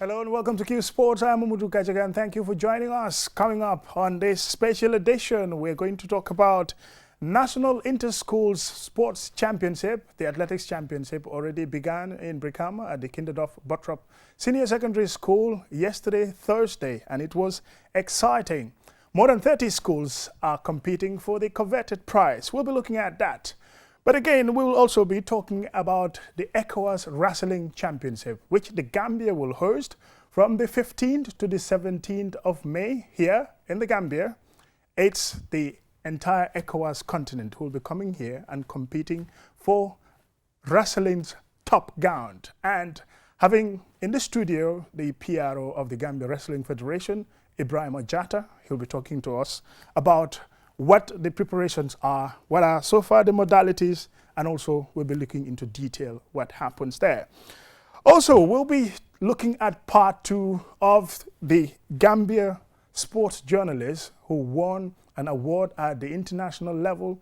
Hello and welcome to Qsports. I'm Umudu Kajaga and thank you for joining us. Coming up on this special edition, we're going to talk about National Inter-Schools Sports Championship. The Athletics Championship already began in Brikama at the Kinderdorf Bottrop Senior Secondary School yesterday, Thursday, and it was exciting. More than 30 schools are competing for the coveted prize. We'll be looking at that. But again, we will also be talking about the ECOWAS Wrestling Championship, which the Gambia will host from the 15th to the 17th of May here in the Gambia. It's the entire ECOWAS continent who will be coming here and competing for wrestling's top gown. And having in the studio the PRO of the Gambia Wrestling Federation, Ibrahim Ojata, he'll be talking to us about what the preparations are, what are so far the modalities, and also we'll be looking into detail what happens there. Also, we'll be looking at part 2 of the Gambia sports journalist who won an award at the international level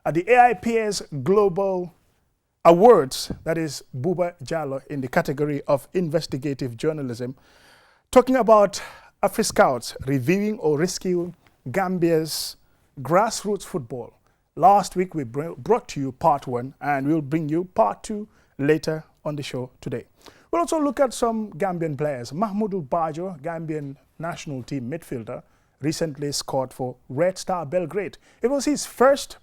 at the AIPS Global Awards, that is Buba Jallo, in the category of investigative journalism, talking about AfriScouts reviewing or rescuing Gambia's grassroots football. Last week we brought to you part 1 and we'll bring you part 2 later on the show today. We'll also look at some Gambian players. Mahmoudou Bajo, Gambian national team midfielder, recently scored for Red Star Belgrade. It was his first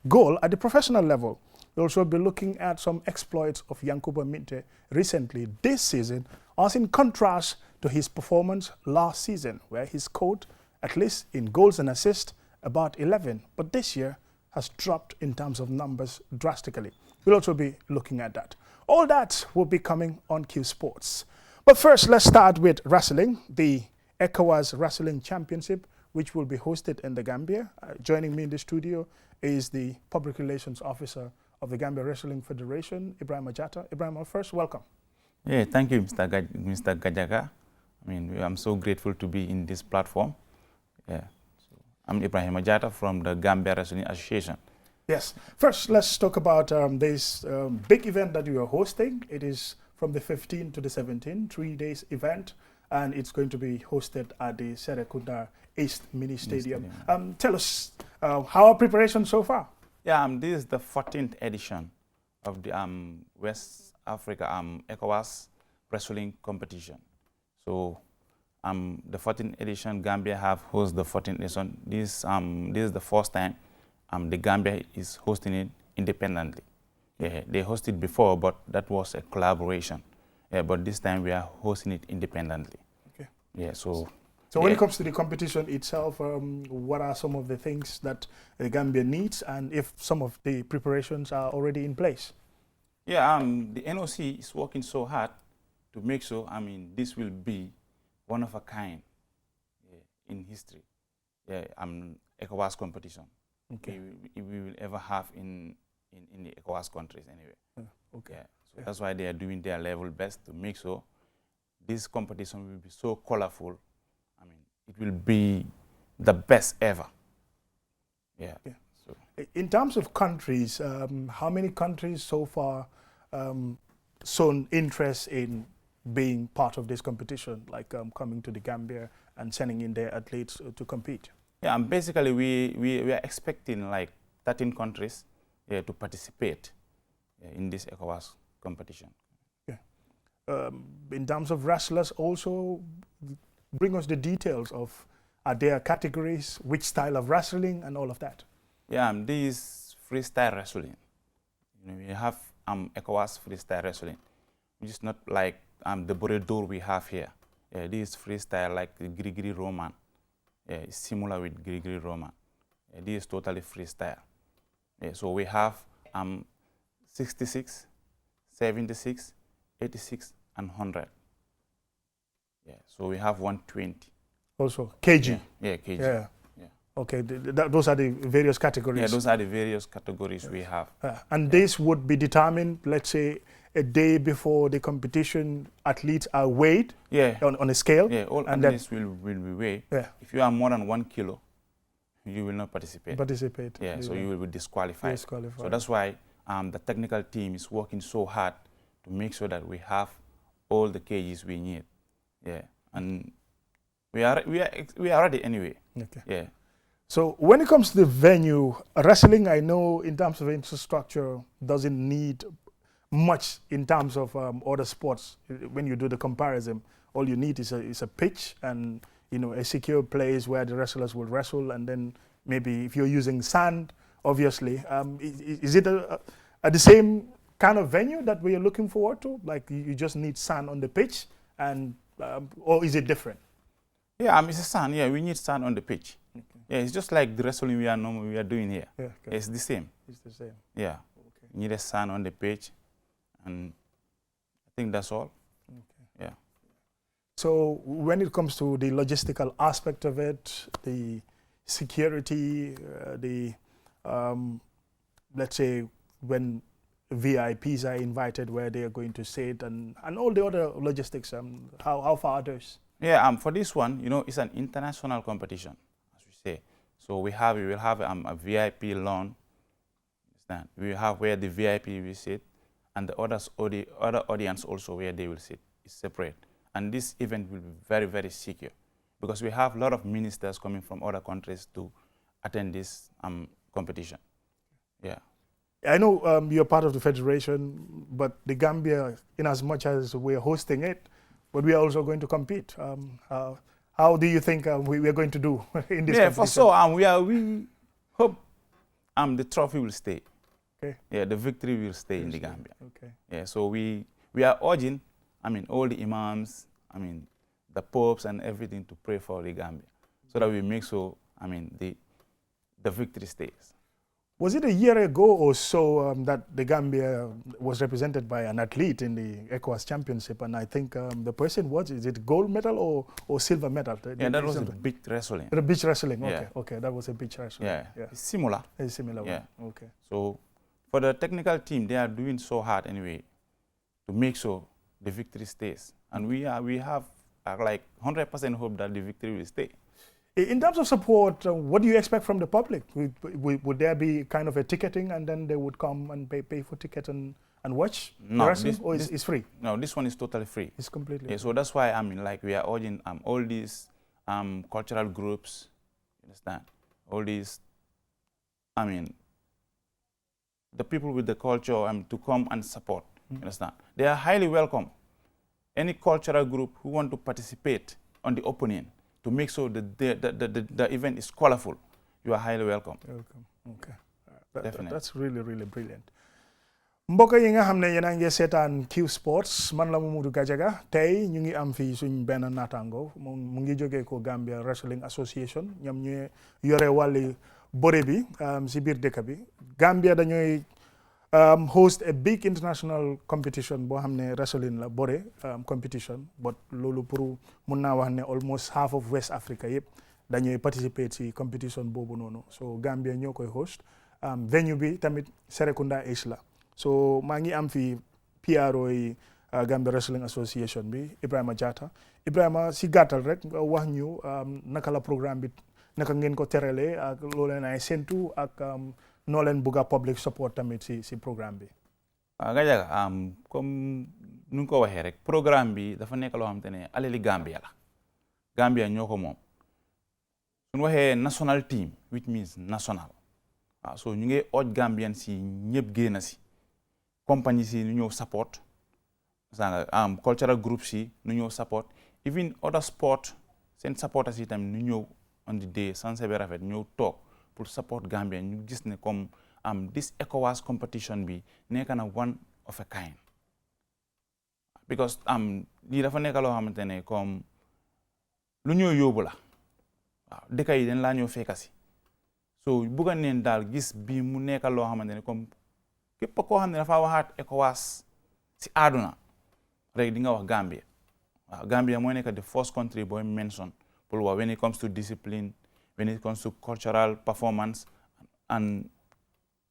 goal at the professional level. We'll also be looking at some exploits of Yankuba Minte recently this season, as in contrast to his performance last season, where he scored, at least in goals and assists, about 11, but this year has dropped in terms of numbers drastically. We'll also be looking at that. All that will be coming on Qsports. But first, let's start with wrestling, the ECOWAS Wrestling Championship, which will be hosted in the Gambia. Joining me in the studio is the Public Relations Officer of the Gambia Wrestling Federation, Ibrahim Ojata. Ibrahim, first, welcome. Yeah, thank you, Mr. Gajaga. I'm so grateful to be in this platform. Yeah. I'm Ibrahim Ojata from the Gambia Wrestling Association. Yes. First, let's talk about this big event that you are hosting. It is from the 15th to the 17th, 3 days event, and it's going to be hosted at the Serekunda East Mini Stadium. Tell us, how are preparations so far? Yeah, this is the 14th edition of the West Africa ECOWAS Wrestling Competition. So, the 14th edition, Gambia have hosted the 14th edition. This is the first time the Gambia is hosting it independently. Yeah, they hosted before, but that was a collaboration. Yeah, but this time we are hosting it independently. Okay. Yeah. So when it comes to the competition itself, what are some of the things that the Gambia needs, and if some of the preparations are already in place? Yeah. The NOC is working so hard to make sure. This will be one of a kind in history, ECOWAS competition. Okay. We will ever have in the ECOWAS countries anyway. Okay. Yeah. So that's why they are doing their level best to make sure this competition will be so colorful. It will be the best ever. Yeah. So in terms of countries, how many countries so far shown interest in being part of this competition, like coming to the Gambia and sending in their athletes to compete? Yeah, basically we are expecting like 13 countries to participate in this ECOWAS competition. Yeah. In terms of wrestlers, also bring us the details of their categories, which style of wrestling, and all of that. Yeah, this is freestyle wrestling. We have ECOWAS freestyle wrestling, which is not like the Boredor we have here. This is freestyle like the Grigri Roman. It's similar with Grigri Roman. This is totally freestyle. So we have 66, 76, 86, and 100. So we have 120. Also, kg? Yeah, kg. Yeah. Okay, those are the various categories? Yeah, those are the various categories we have. And this would be determined, let's say, a day before the competition, athletes are weighed on a scale? Yeah, all athletes will be weighed. Yeah. If you are more than 1 kilo, you will not participate. Yeah, so you will be disqualified. So that's why the technical team is working so hard to make sure that we have all the kgs we need Yeah, and we are ready anyway. Okay. Yeah. So when it comes to the venue, wrestling, I know in terms of infrastructure doesn't need much in terms of other sports. When you do the comparison, all you need is a pitch and a secure place where the wrestlers will wrestle, and then maybe if you're using sand, obviously, is it the same kind of venue that we are looking forward to? Like you just need sand on the pitch, and or is it different? Yeah, it's a sand. Yeah, we need sand on the pitch. Okay. Yeah, it's just like the wrestling we are doing here. Yeah, okay. It's the same. It's the same. Yeah. Okay. You need a sand on the pitch, and I think that's all. Okay. Yeah. So when it comes to the logistical aspect of it, the security, let's say when VIPs are invited, where they are going to sit, and all the other logistics, how far are those? Yeah, for this one, it's an international competition, as we say. So we will have a VIP lawn. We will have where the VIP will sit, and the other audience also where they will sit. It's separate. And this event will be very, very secure, because we have a lot of ministers coming from other countries to attend this competition. Yeah. I know you're part of the federation, but the Gambia, in as much as we're hosting it, but we are also going to compete. How do you think we are going to do in this competition? Yeah, for sure. We hope the trophy will stay. Okay. Yeah, the victory will stay in the Gambia. Okay. Yeah, so we are urging, all the imams, the popes and everything to pray for the Gambia, so that we make sure, the victory stays. Was it a year ago or so that the Gambia was represented by an athlete in the ECOWAS Championship, and I think the person is it gold medal or silver medal? That was a beach wrestling. The beach wrestling, okay, Yeah. Okay, that was a beach wrestling. Yeah. It's similar. It's similar. Yeah. One. Okay. So for the technical team, they are doing so hard anyway to make sure the victory stays, and we have like 100% hope that the victory will stay. In terms of support, what do you expect from the public? Would there be kind of a ticketing, and then they would come and pay for ticket and watch the wrestling, or it's free? No, this one is totally free. It's completely free. So that's why we are urging all these cultural groups, understand? All these, the people with the culture to come and support, understand? They are highly welcome. Any cultural group who want to participate on the opening, to make sure that the event is colorful, you are highly welcome. Welcome. Okay. Definitely. That's really, really brilliant. Mbokk yi nga xam ne yéen a ngi seetaan Qsports, man la Mamadou Gajaga. Tey ñu ngi am fii suñ benn naataango mu ngi jógee ko Gambia Wrestling Association, ñoom ñu yore wàlli bëre bi si biir dëkk bi. Gambia dañuy host a big international competition boo xam ne wrestling la bëre competition, but loolu pour mun naa wax ne almost half of West Africa yëpp dañuy participate si competition boobu noonu. So Gambia ñoo koy host. Venue bi tamit Serekunda East la. So maa ngi am fi PRO yi Gambia Wrestling Association bi, Ibrahima Jatta. Ibrahima, si gàttal rek wax ñu naka la programme bi, naka ngeen ko teralee ak loo leen ay séntu ak noo leen bugg a public support tamit si programme bi. Gajaga, comme nu ko waxee rek, programme bi dafa nekk loo xamante ne alali Gambia la. Gambia ñoo ko moom. Suñu waxee national team, which means national. So ñu ngi urge Gambian si ñëpp génn si. Compagnie si ñu ñëw support. Cultural groups si ñu ñëw support. Even other sport, seen supporters si tamit ñu ñëw on the day, sanse bi rafet, ñëw toog pour support Gambia. Ñu gis ne comme this ECOWAS competition bi nekk na one of a kind. Because lii dafa nekk loo xamante ne comme lu ñëw yóbbu la. waaw dëkk yi dañ laa ñëw fekka si. So bugga neen daal gis bii mu nekk loo xamante ne comme képp koo xam ne dafa waxaat ECOWAS si àdduna rek di nga wax Gambia. waaw Gambia mooy nekk the first country booy mention pour wax when it comes to discipline, when it comes to cultural performance and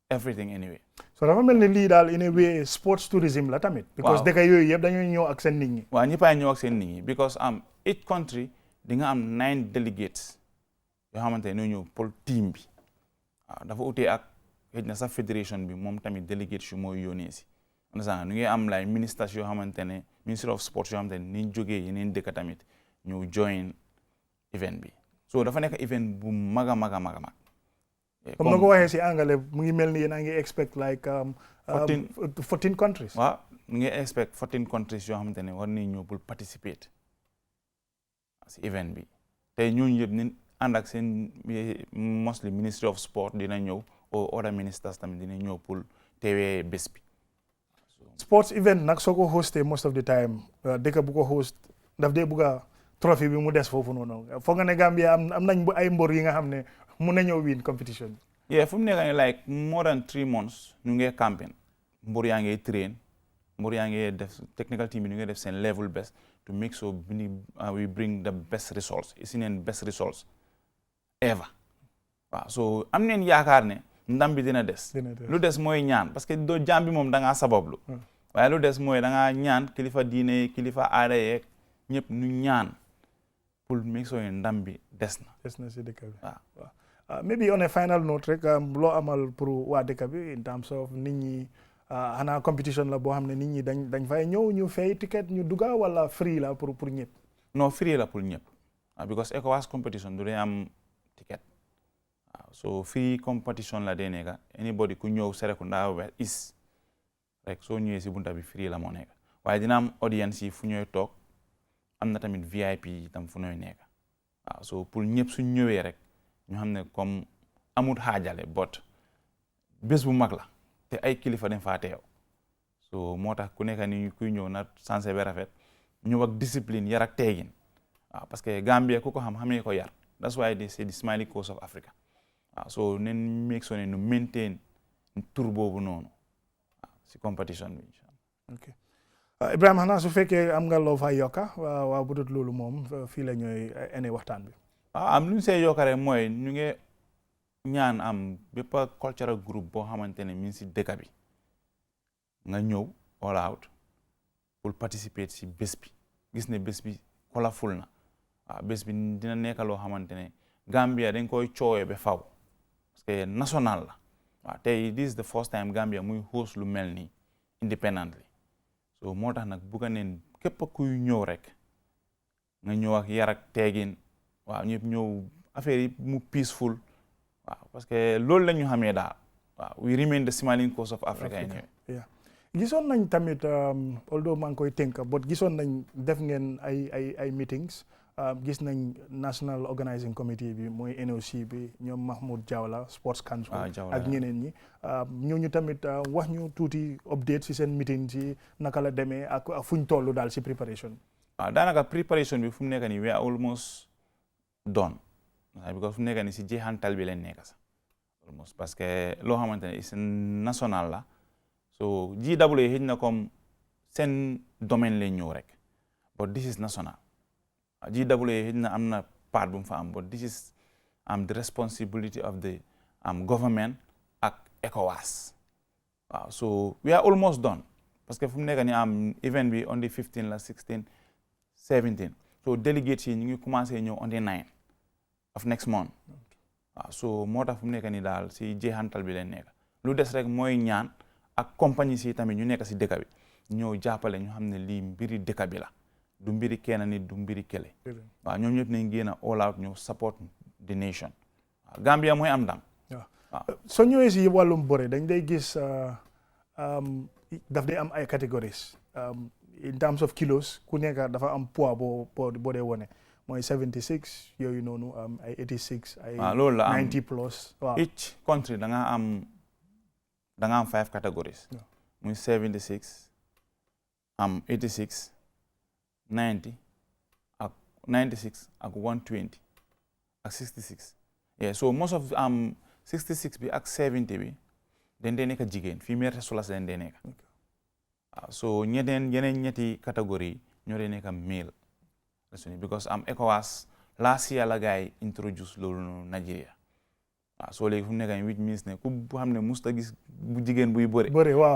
everything anyway. So dafa mel ni lii daal in a way sports tourism la tamit. Because dëkk yooyu yëpp dañuy ñëw ak seen nit ñi. waaw ñëppay ñëw ak seen nit ñi because each country di nga am 9 delegates yoo xamante ne ñoo ñëw pour team bi. waaw dafa utee ak xëy na sa fédération bi moom tamit délégate si mooy yónnee si understand ñu ngi am like ministers yoo xamante ne Ministry of Sports yoo xamante ne ni jógee yeneen dëkk tamit ñu join event bi so dafa nekk event bu mag a mag a mag a mag comme na ko waxee si anglais mu ngi mel ni yéen a ngi expect like 14 countries waaw ñu ngi expect 14 countries yoo xamante ne war nañu ñëw pour participate si event bi tey ñooñu yëpp ni ànd ak seen mostly Ministry of Sport dina ñëw or other ministers tamit dina ñëw pour teewee bés bi sports event nag soo ko hostee most of the time dëkk bu ko host daf dee bugg a trophy bi mu des foofu noonu foog nga ne Gambia am nañ ay mbor yi nga xam ne mun na ñëw win competition bi yeah fu mu nekk nii like more than 3 months ñu ngi campaign mbor yaa ngi train mbor yaa ngi def technical team bi ñu ngi def seen level best to make sure we bring the best results is in best results ever waaw so am neen yaakaar ne ndam bi dina des lu des mooy ñaan parce que doo jaam bi moom da ngaa sabablu waaye lu des mooy da ngaa ñaan kilifa diine kilifa aada yeeg ñëpp ñu ñaan pour make sure ndam bi des na si dëkk bi waaw maybe on a final note rek loo amal pour waa dëkk bi in terms of nit ñi xanaa competition la boo xam ne nit ñi dañ fay ñëw ñu fay ticket ñu dugga wala free la pour ñëpp non free la pour ñëpp because ECOWAS competition du dee am ticket so free competition la dee nekka anybody ku ñëw Serekunda West East rek soo ñëwee si bunta bi free la moo nekka waaye dina am audience yi fu ñooy toog am na tamit VIP yi tam fu ñooy nekka waaw so pour ñëpp suñ ñëwee rek ñu xam ne comme amut xaajale but bés bu mag la te ay kilifa dañ faa teew so moo tax ku nekk ni kuy ñëw na sanse ba rafet ñëw ak discipline yar ak teegin waaw parce que Gambia ku ko xamee ko yar that's why they say the smiling coast of Africa waaw so nen make sure ne nu maintain tur boobu noonu waaw si competition bi incha allah. ok Ibrahima xanaa su fekkee am nga loo fay yokka waaw bu dut loolu moom fii la ñooy ene waxtaan bi. am lu ñu see yokka rek mooy ñu ngi ñaan am bépp cultural group boo xamante ne mi ngi si dëkk bi nga ñëw all out pour participer si bés bi gis ne bés bi colorful na waaw bés bi dina nekk loo xamante ne Gambia dañ koy coowee ba faw parce que national la waaw tey this is the first time Gambia muy host lu mel nii independently so moo tax nag bugga neen képp kuy ñëw rek nga ñëw ak yar ak teegin waaw ñëpp ñëw affaire yi mu peaceful waaw parce que loolu la ñu xamee daal waaw we remain the smiling coast of Africa gisoon nañ tamit although maa ngi koy tënk but gisoon nañ def ngeen ay meetings gis nañ National Organizing Committee bi mooy NOC bi ñoom Mahmoud Jawla Sports Council ak ñeneen ñi ñooñu tamit wax ñu tuuti update si seen meeting si naka la demee ak fuñ toll daal si préparation bi. waaw daanaka préparation bi fu mu nekk nii we are almost done because fu mu nekk nii si jeexantal bi leen nekk sax almost parce que loo xamante ne c'est national la so GWA xëy na comme seen domaine lañ ñëw rek but this is national. GWA na am na part bu mu fa am but this is the responsibility of the government ak ECOWAS waaw so we are almost done parce que fu mu nekk nii event bi on the 15 la 16 17 so delegates yi ñu ngi commencé ñëw on the 9 of next month waaw so moo tax fu mu nekk nii daal si jeexantal bi leen nekk lu des rek mooy ñaan ak compagnie si tamit ñu nekk si dëkk bi ñëw jàppale ñu xam ne lii mbiri dëkk bi la du mbiri kenn nit du mbiri kele waaw ñoom ñëpp nañ génn all out ñu support the nation waaw Gambia mooy am ndam waaw soo ñëwee si wàllum bëre dañ day gis daf day am ay categories in terms of kilos ku nekk dafa am poids boo dee wone mooy 76 yooyu noonu ay 86 ay loolu la 90 plus waaw each country da nga am 5 categories muy 76 86 90 ak 96 ak 120 ak 66 yeah so most of 66 bi ak 70 bi dañ dee nekk jigéen female wrestlers dañ dee nekk so yeneen ñetti catégorie ñoo dee nekk male because ECOWAS last year la gaay introduce loolu noonu Nigeria so léegi fu mu nekk which means ne ku xam ne musta gis bu jigéen buy bëri waaw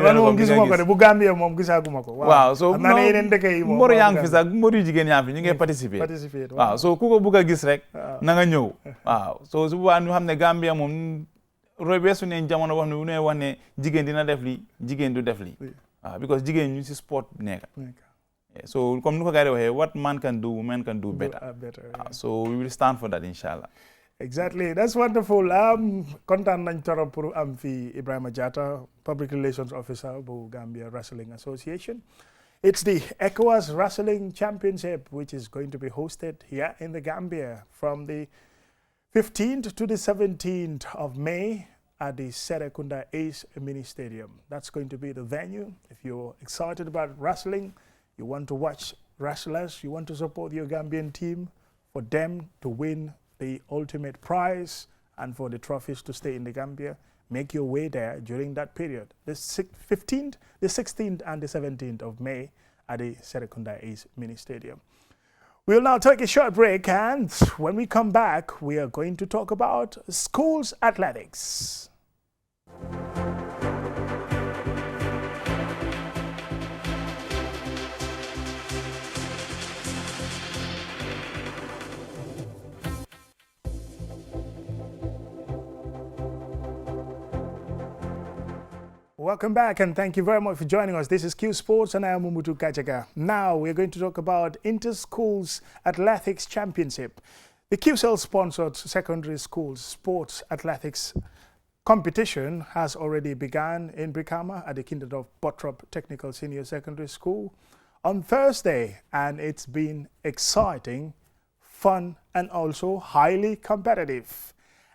man moom gisuma ko de bu Gambie moom gisaaguma ko waaw so xam naa ne yeneen dëkk yi moom mbor yaa ngi fi sax mbor yu jigéen yaa fi ñu ngi participer waaw so ku ko bugg a gis rek na nga ñëw waaw so su boobaa ñu xam ne Gambia moom roy beesu ne jamono wax ne bu ne wax ne jigéen dina def li jigéen du def li because jigéen ñu si sport bi nekk so comme nu ko gars yi waxee what man can do women can do better so we will stand for that inshallah. Exactly, that's wonderful. Kontaan nañ torop pour am fi Ibrahima Jatta, Public Relations Officer bu Gambia Wrestling Association. It's the ECOWAS Wrestling Championship, which is going to be hosted here in the Gambia from the 15th to the 17th of May at the Serekunda Ace Mini Stadium. That's going to be the venue. If you're excited about wrestling, you want to watch wrestlers, you want to support your Gambian team, for them to win the ultimate prize and for the trophies to stay in the Gambia, make your way there during that period. The 15th, the 16th, and the 17th of May at the Serekunda Ace Mini Stadium. We'll now take a short break, and when we come back, we are going to talk about schools athletics. Welcome back, and thank you very much for joining us. This is Qsports, and I am Umutu Kajaga. Now we're going to talk about Inter-Schools Athletics Championship. The QCell-sponsored secondary schools sports athletics competition has already begun in Brikama at the Kinderdorf Bottrop Technical Senior Secondary School on Thursday, and it's been exciting, fun, and also highly competitive.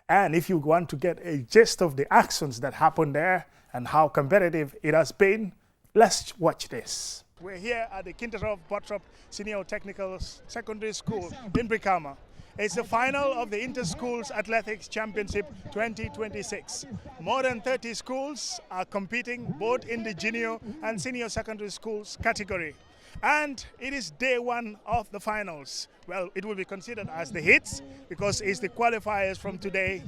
And if you want to get a gist of the actions that happened there and how competitive it has been, let's watch this. We're here at the Kinderdorf Bottrop Senior Technical Secondary School in Brikama. It's the final of the Inter-Schools Athletics Championship 2026. More than 30 schools are competing both in the junior and senior secondary schools category. And it is day one of the finals. Well, it will be considered as the hits because it's the qualifiers from today,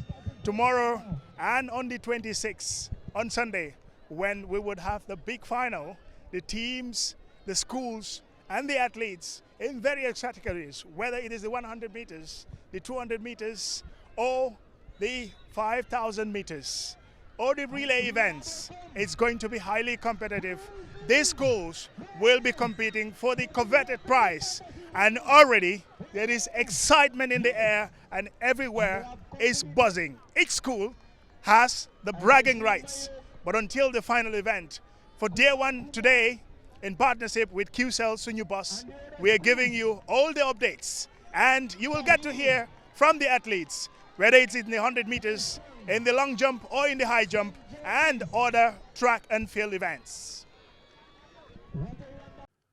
tomorrow, and on the 26th, on Sunday, when we would have the big final, the teams, the schools, and the athletes in various categories, whether it is the 100 meters, the 200 meters, or the 5,000 meters, or the relay events. It's going to be highly competitive. These schools will be competing for the coveted prize, and already there is excitement in the air and everywhere is buzzing. Each school has the bragging rights, but until the final event, for day one today, in partnership with QCell Sunyu Bus, we are giving you all the updates, and you will get to hear from the athletes, whether it's in the 100 meters, in the long jump, or in the high jump, and other track and field events.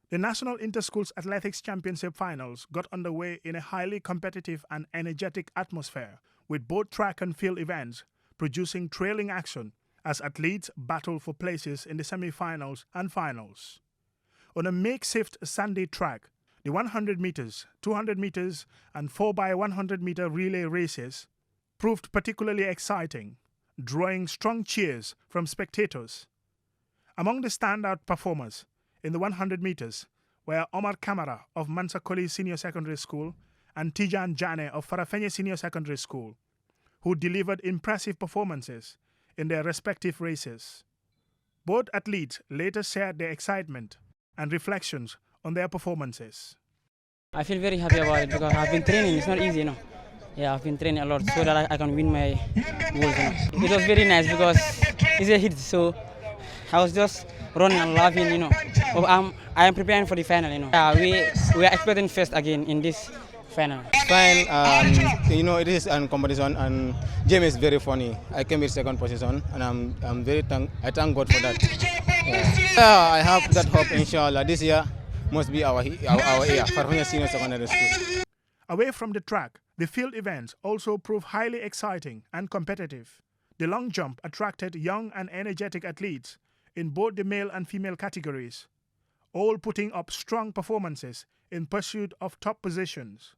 The National Inter-Schools Athletics Championship Finals got underway in a highly competitive and energetic atmosphere, with both track and field events producing thrilling action as athletes battle for places in the semi-finals and finals. On a makeshift sandy track, the 100 meters, 200 meters, and 4x100 meter relay races proved particularly exciting, drawing strong cheers from spectators. Among the standout performers in the 100 meters were Omar Kamara of Mansakoli Senior Secondary School and Tijan Jane of Farafenye Senior Secondary School, who delivered impressive performances in their respective races. Both athletes later shared their excitement and reflections on their performances. I feel very happy about it because I've been training. It's not easy, Yeah, I've been training a lot so that I can win my goals, It was very nice because it's a hit, so I was just running and laughing, I am preparing for the final, Yeah, we are expecting first again in this final. Fine, it is a competition, and James is very funny. I came in second position, and I thank God for that. Yeah, I have that hope. Inshallah, this year must be our year for senior secondary school. Away from the track, the field events also proved highly exciting and competitive. The long jump attracted young and energetic athletes in both the male and female categories, all putting up strong performances in pursuit of top positions.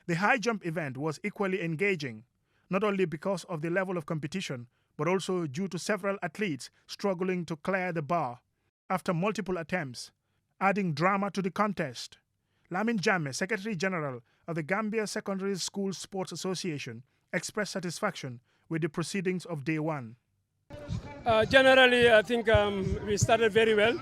The high jump event was equally engaging, not only because of the level of competition, but also due to several athletes struggling to clear the bar after multiple attempts, adding drama to the contest. Lamin Jammeh, Secretary General of the Gambia Secondary School Sports Association, expressed satisfaction with the proceedings of day one. Generally, I think we started very well,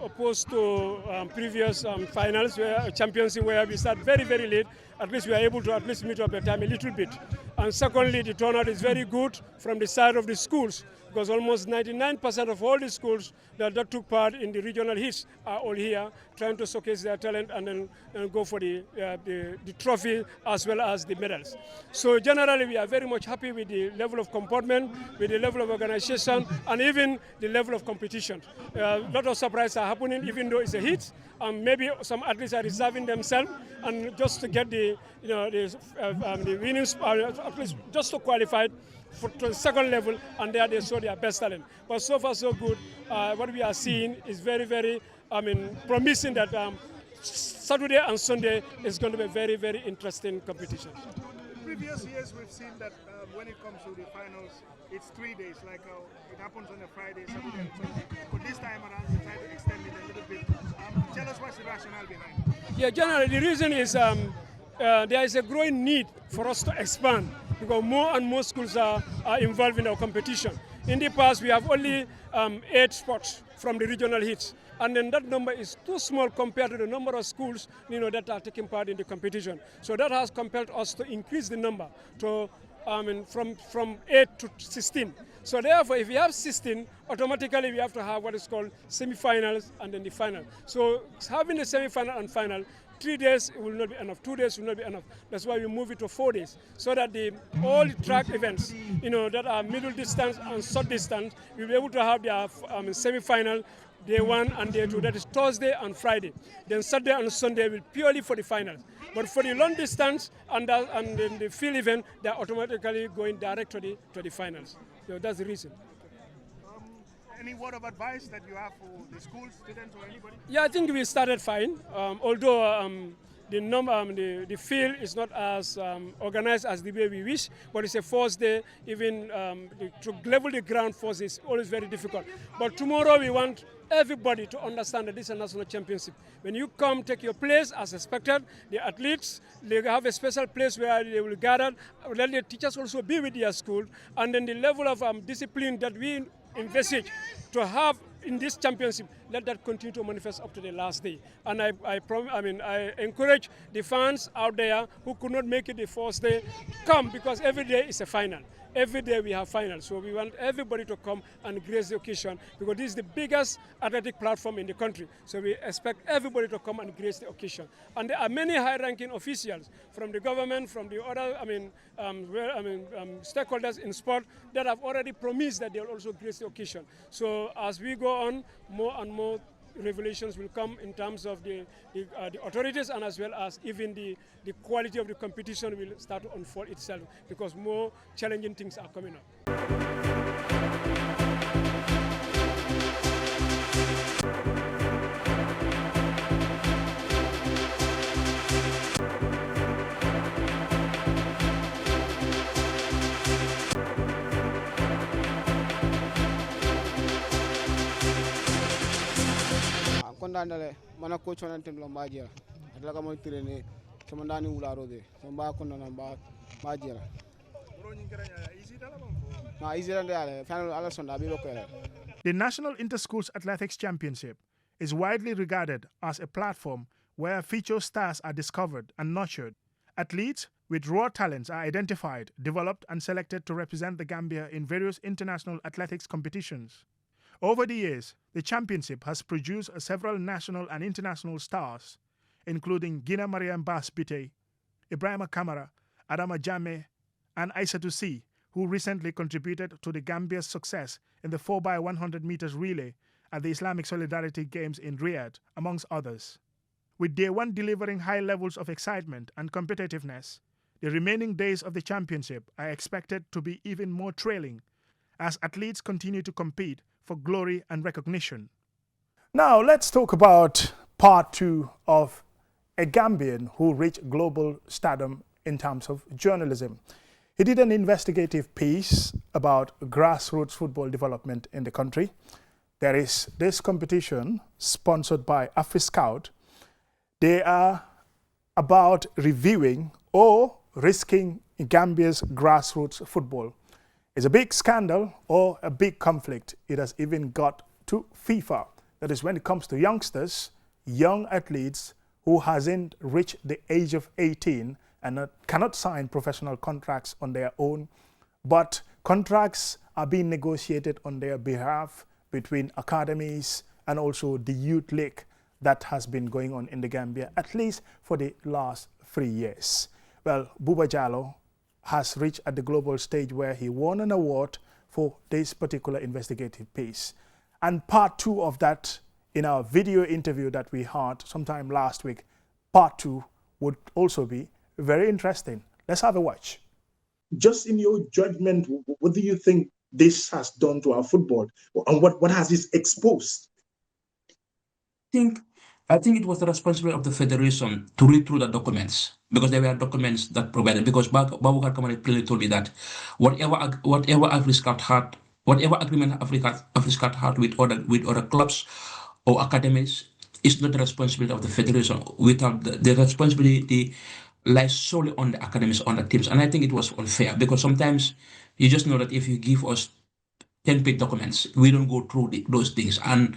opposed to previous finals, championship, where we start very, very late. At least we are able to at least meet up at time a little bit. And secondly, the turnout is very good from the side of the schools, because almost 99% of all the schools that took part in the regional heats are all here, trying to showcase their talent and then go for the trophy as well as the medals. So generally, we are very much happy with the level of comportment, with the level of organization, and even the level of competition. A lot of surprises are happening, even though it's a heat. Maybe some athletes are reserving themselves, and just to get the winnings, at least just to qualify to the second level, and there they show their best talent. But so far so good. What we are seeing is very, very, promising that Saturday and Sunday is going to be a very, very interesting competition. Previous years we've seen that when it comes to the finals, it's 3 days, like it happens on a Friday, Saturday and Sunday. But this time around we try to extend it a little bit. Tell us what's the rationale behind it. Yeah, generally the reason is there is a growing need for us to expand, because more and more schools are involved in our competition. In the past, we have only 8 sports from the regional heats, and then that number is too small compared to the number of schools that are taking part in the competition. So that has compelled us to increase the number to from 8 to 16. So therefore, if we have 16, automatically we have to have what is called semi-finals and then the final. So having the semi-final and final, 3 days will not be enough, 2 days will not be enough. That's why we move it to 4 days, so that all track events, that are middle distance and short distance, we'll be able to have their semi-final, day 1 and day 2. That is Thursday and Friday. Then Saturday and Sunday will purely for the finals. But for the long distance and then the field event, they're automatically going direct to the finals. So that's the reason. Any word of advice that you have for the schools, students, or anybody? Yeah, I think we started fine. Although the field is not as organized as the way we wish, but it's a first day. Even to level the ground first is always very difficult. But tomorrow we want everybody to understand that this is a national championship. When you come, take your place as expected. The athletes, they have a special place where they will gather. Let the teachers also be with their school, and then the level of discipline that we envisage to have in this championship, let that continue to manifest up to the last day. And I encourage the fans out there who could not make it the first day, come, because every day is a final. Every day we have finals, so we want everybody to come and grace the occasion, because this is the biggest athletic platform in the country. So we expect everybody to come and grace the occasion. And there are many high-ranking officials from the government, from the other, stakeholders in sport that have already promised that they will also grace the occasion. So as we go on, more and more revelations will come in terms of the authorities, and as well as even the quality of the competition will start to unfold itself, because more challenging things are coming up. Kondandale mana coach on team lo majira atlaga mo tirene sama ndani wularo de so mba kondana mba majira na easy dan dale final ala sonda bi bokele. The National Interschools Athletics Championship is widely regarded as a platform where future stars are discovered and nurtured. Athletes with raw talents are identified, developed, and selected to represent the Gambia in various international athletics competitions. Over the years, the championship has produced several national and international stars, including Gina Mariam Bass Bite, Ibrahima Kamara, Adama Jammeh, and Aissatou Sy, who recently contributed to the Gambia's success in the 4x100 meters relay at the Islamic Solidarity Games in Riyadh, amongst others. With day one delivering high levels of excitement and competitiveness, the remaining days of the championship are expected to be even more thrilling as athletes continue to compete for glory and recognition. Now let's talk about part 2 of a Gambian who reached global stardom in terms of journalism. He did an investigative piece about grassroots football development in the country. There is this competition sponsored by AfriScout. They are about reviewing or risking Gambia's grassroots football. It's a big scandal or a big conflict. It has even got to FIFA. That is when it comes to youngsters, young athletes who hasn't reached the age of 18 and cannot sign professional contracts on their own, but contracts are being negotiated on their behalf between academies and also the youth league that has been going on in the Gambia, at least for the last 3 years. Well, Buba Jallow has reached at the global stage where he won an award for this particular investigative piece. And part 2 of that, in our video interview that we had sometime last week, part 2 would also be very interesting. Let's have a watch. Just in your judgment, what do you think this has done to our football? And what has this exposed? I think it was the responsibility of the federation to read through the documents because there were documents that provided. Because Babukar Kamara clearly told me that whatever AfriScout had, whatever agreement AfriScout had with other clubs or academies, is not the responsibility of the federation. Without the responsibility lies solely on the academies, on the teams, and I think it was unfair because sometimes you just know that if you give us 10-page documents, we don't go through those things, and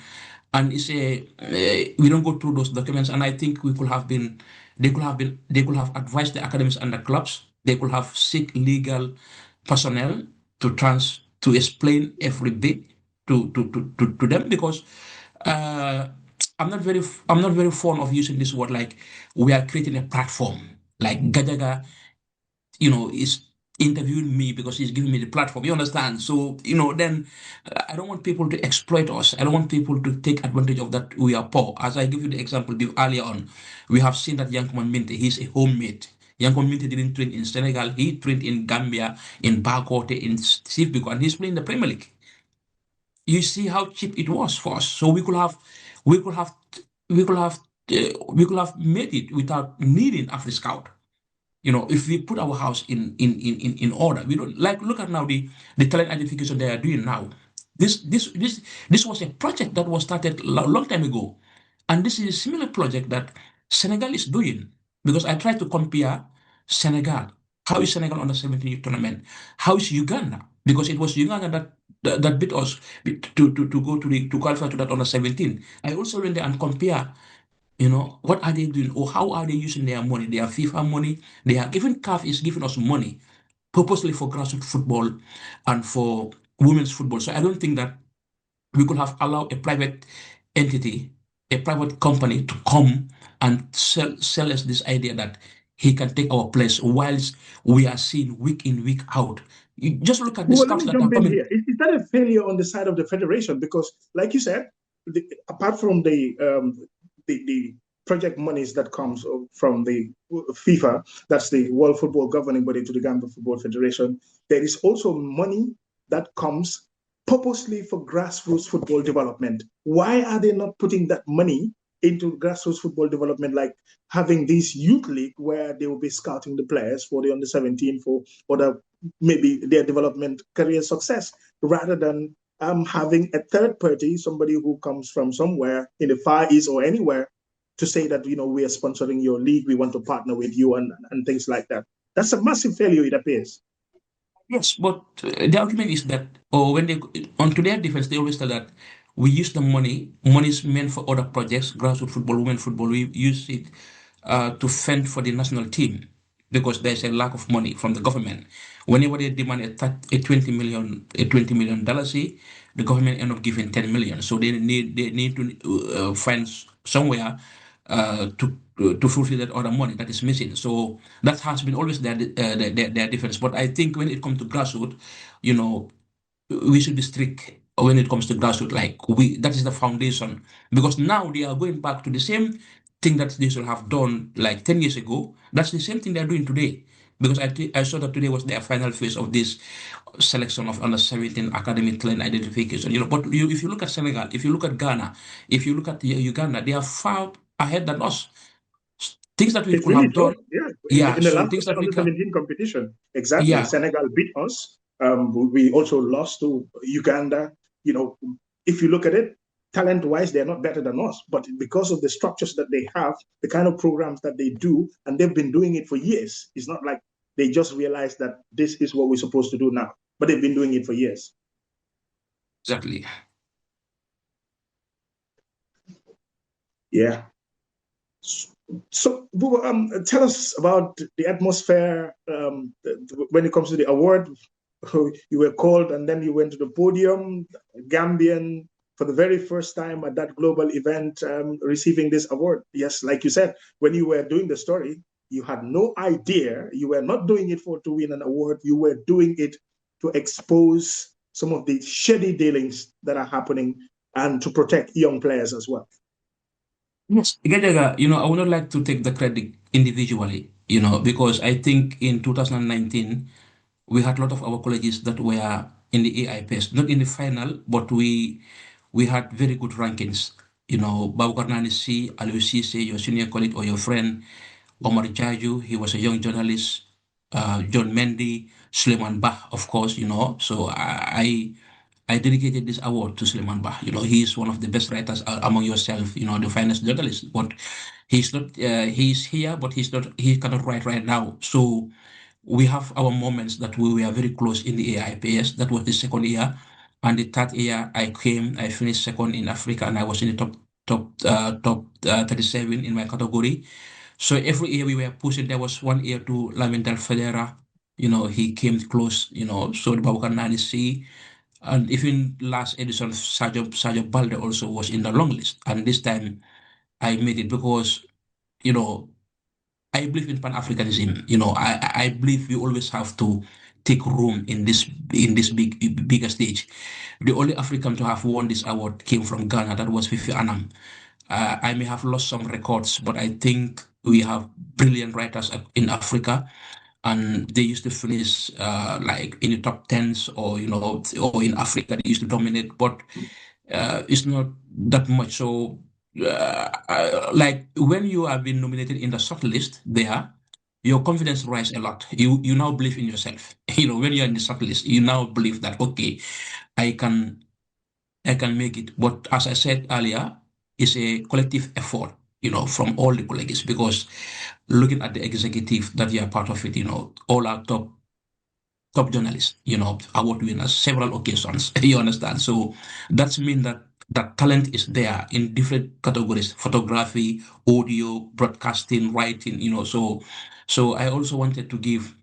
it's we don't go through those documents, and I think we could have been they could have advised the academies and the clubs. They could have seek legal personnel to explain every bit to them because I'm not very fond of using this word like we are creating a platform like Gajaga is interviewing me because he's giving me the platform. You understand? So, then I don't want people to exploit us. I don't want people to take advantage of that we are poor. As I give you the example earlier on, we have seen that Yankuman Minte, he's a homemade. Yankuman Minte didn't train in Senegal. He trained in Gambia, in Bakote, in Sifbiko, and he's playing the Premier League. You see how cheap it was for us. So we could have made it without needing AfriScout. If we put our house in order, we don't like look at now the talent identification they are doing now. This was a project that was started long time ago, and this is a similar project that Senegal is doing because I tried to compare Senegal. How is Senegal on the 17th tournament? How is Uganda? Because it was Uganda that beat us to go to qualify to that under 17. I also went there and compare what are they doing or how are they using their money, their FIFA money? They are even CAF is giving us money purposely for grassroots football and for women's football. So I don't think that we could have allowed a private entity, a private company to come and sell us this idea that he can take our place whilst we are seen week in, week out. You just look at the stuff that are coming. Here. Is that a failure on the side of the federation? Because, like you said, apart from the project monies that comes from the FIFA, that's the World Football Governing Body to the Gambia Football Federation, there is also money that comes purposely for grassroots football development. Why are they not putting that money into grassroots football development, like having this youth league where they will be scouting the players for the under 17 for maybe their development career success, rather than having a third party, somebody who comes from somewhere in the Far East or anywhere, to say that, we are sponsoring your league, we want to partner with you and things like that. That's a massive failure, it appears. Yes, but the argument is that, when they, onto their defense, they always tell that we use the money is meant for other projects, grassroots football, women football, we use it to fend for the national team because there's a lack of money from the government. Whenever they demand a $20 million, the government end up giving 10 million. So they need to find somewhere to fulfill that other money that is missing. So that has been always their difference. But I think when it comes to grassroots, we should be strict when it comes to grassroots. That is the foundation, because now they are going back to the same thing that they should have done like 10 years ago. That's the same thing they're doing today. Because I saw that today was their final phase of this selection of under 17 academic talent identification. But if you look at Senegal, if you look at Ghana, if you look at Uganda, they are far ahead than us. Things that we could have done. Yeah. In the last 17 competition, exactly. Yeah. Senegal beat us. We also lost to Uganda. If you look at it, talent-wise, they're not better than us. But because of the structures that they have, the kind of programs that they do, and they've been doing it for years, it's not like They just realized that this is what we're supposed to do now. But they've been doing it for years. Exactly. Yeah. So, tell us about the atmosphere when it comes to the award. You were called, and then you went to the podium, Gambian, for the very first time at that global event, receiving this award. Yes, like you said, when you were doing the story, you had no idea. You were not doing it to win an award. You were doing it to expose some of the shady dealings that are happening and to protect young players as well. Yes, Gajaga, I would not like to take the credit individually, because I think in 2019, we had a lot of our colleges that were in the AIPS, not in the final, but we had very good rankings. Babukarnani C, Aliu Cisse, your senior colleague or your friend, Omar Jaju, he was a young journalist, John Mendy, Suleiman Bah, of course, So I dedicated this award to Suleiman Bah. He is one of the best writers among yourself, the finest journalist. But he's not, he's here, but he cannot write right now. So we have our moments that we were very close in the AIPS. That was the second year. And the third year, I finished second in Africa, and I was in the top 37 in my category. So every year we were pushing. There was one year to Lamin Del Federa. He came close. So the Babacar Nani C. And even last edition, Sergio Balde also was in the long list. And this time I made it because, you know, I believe in Pan-Africanism. I believe we always have to take room in this bigger stage. The only African to have won this award came from Ghana. That was Fifi Anam. I may have lost some records, but I think we have brilliant writers in Africa, and they used to finish like in the top tens, or or in Africa they used to dominate. But it's not that much. So, like when you have been nominated in the shortlist, there, your confidence rise a lot. You now believe in yourself. When you're in the shortlist, you now believe that okay, I can I can make it. But as I said earlier, it's a collective effort, from all the colleagues, because looking at the executive that you are part of it, all our top journalists, award winners, several occasions. You understand? So that's mean that talent is there in different categories: photography, audio, broadcasting, writing. So I also wanted to give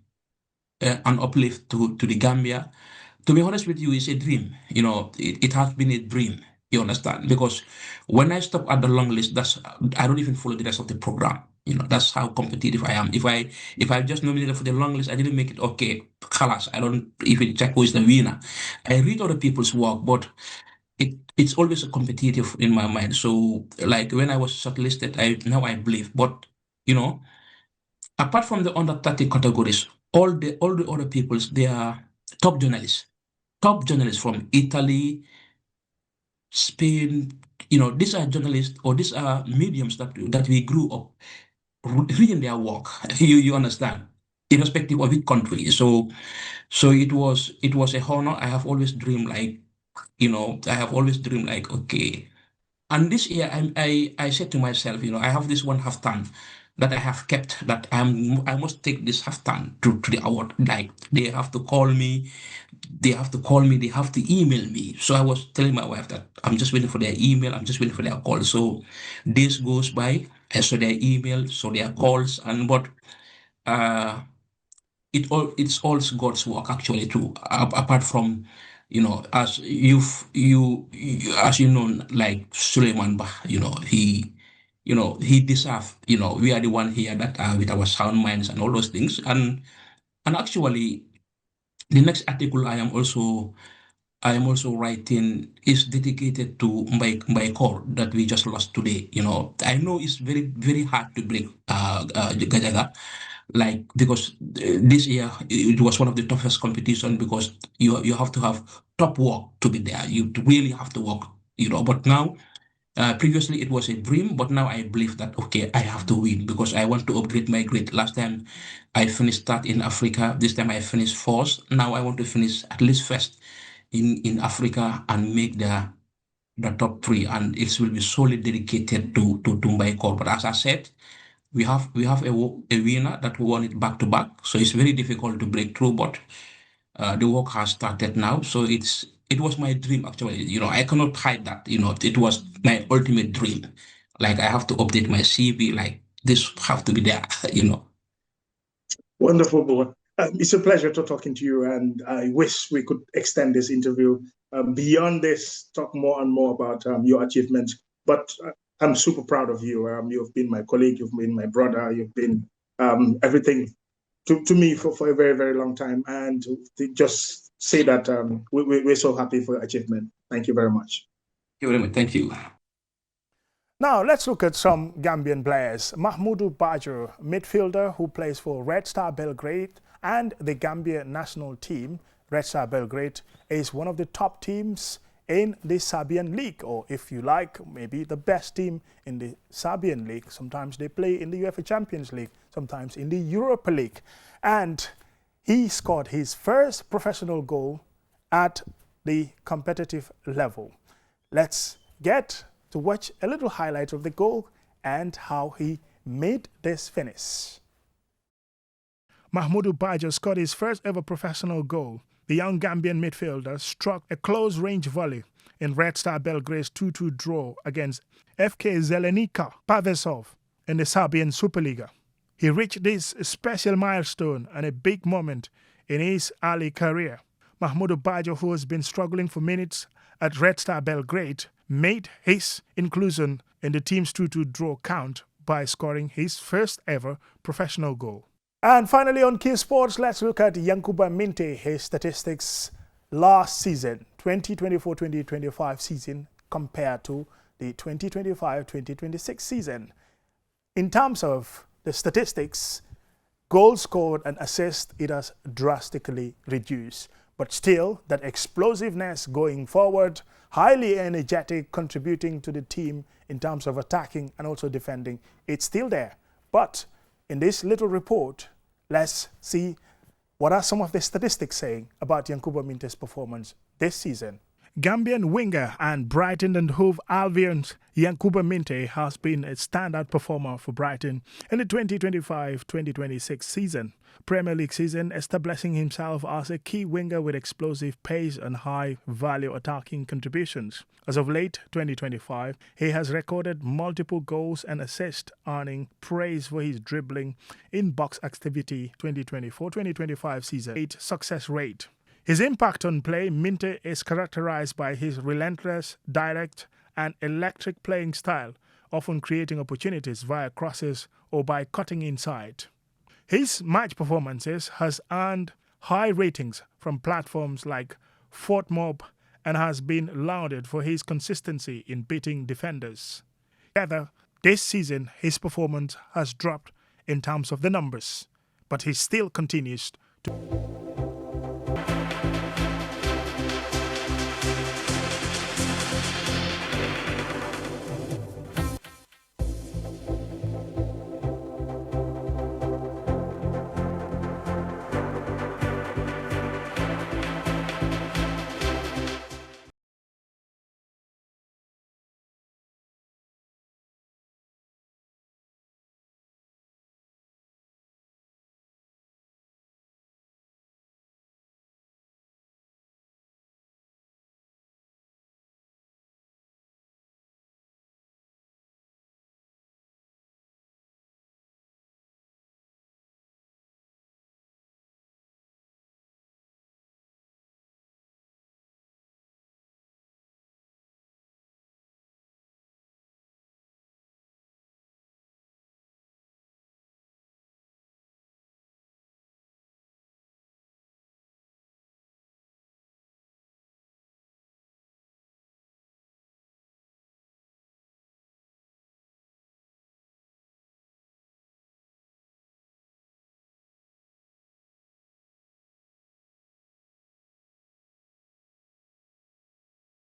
an uplift to the Gambia. To be honest with you, it's a dream. It has been a dream. You understand? Because when I stop at the long list, I don't even follow the rest of the program. That's how competitive I am. If I just nominated for the long list, I didn't make it. Okay, halas. I don't even check who is the winner. I read other people's work, but it's always a competitive in my mind. So like when I was shortlisted, I believe. But you know, apart from the under 30 categories, all the other peoples, they are top journalists. Top journalists from Italy, Spain. These are journalists, or these are mediums that we grew up reading their work. You understand, irrespective of which country. So it was a honor. I have always dreamed like, okay. And this year, I said to myself, I have this one haftan that I have kept, that I must take this haftan to the award. Like they have to call me, they have to email me. So I was telling my wife that I'm just waiting for their email, I'm just waiting for their call. So this goes by, I saw their email, saw their calls, and what uh it's all God's work actually too. Apart from, as you know, like Suleiman Bah, he deserve. We are the one here that are with our sound minds and all those things. And actually, the next article I am also writing is dedicated to my core that we just lost today. I know it's very, very hard to break Gajaga, like because this year it was one of the toughest competition, because you have to have top work to be there. You really have to work. But now, previously it was a dream, but now I believe that okay, I have to win because I want to upgrade my grade. Last time I finished third in Africa. This time I finished fourth. Now I want to finish at least first in Africa and make the top three, and it will be solely dedicated to my core. But as I said, we have a winner that won it back to back, so it's very difficult to break through. But the work has started now, so it was my dream actually. I cannot hide that. It was my ultimate dream. Like I have to update my CV. Like this have to be there. Wonderful, boy. It's a pleasure to talking to you, and I wish we could extend this interview beyond this, talk more and more about your achievements. But I'm super proud of you. You've been my colleague, you've been my brother, you've been everything to me for a very, very long time. And to just say that we're so happy for your achievement. Thank you very much. Thank you very much. Thank you. Now, let's look at some Gambian players. Mahmoudou Badjo, midfielder who plays for Red Star Belgrade and the Gambia national team. Red Star Belgrade is one of the top teams in the Serbian league, or if you like, maybe the best team in the Serbian league. Sometimes they play in the UEFA Champions League, sometimes in the Europa League. And he scored his first professional goal at the competitive level. Let's get to watch a little highlight of the goal and how he made this finish. Mahmoudou Badjo scored his first ever professional goal. The young Gambian midfielder struck a close-range volley in Red Star Belgrade's 2-2 draw against FK Zelenica Pavesov in the Serbian Superliga. He reached this special milestone and a big moment in his early career. Mahmoudou Badjo, who has been struggling for minutes at Red Star Belgrade, made his inclusion in the team's 2-2 draw count by scoring his first ever professional goal. And finally on Qsports, let's look at Yankuba Minte, his statistics last season, 2024-2025 season compared to the 2025-2026 season. In terms of the statistics, goals scored and assists, it has drastically reduced. But still, that explosiveness going forward, highly energetic, contributing to the team in terms of attacking and also defending, it's still there. But in this little report, let's see what are some of the statistics saying about Yankuba Minte's performance this season. Gambian winger and Brighton and Hove Albions Yankuba Minte has been a standout performer for Brighton in the 2025-2026 season. Premier League season, establishing himself as a key winger with explosive pace and high-value attacking contributions. As of late 2025, he has recorded multiple goals and assists, earning praise for his dribbling in box activity 2024-2025 season 8 success rate. His impact on play, Minte, is characterized by his relentless, direct, and electric playing style, often creating opportunities via crosses or by cutting inside. His match performances has earned high ratings from platforms like FortMob and has been lauded for his consistency in beating defenders. However, this season his performance has dropped in terms of the numbers, but he still continues to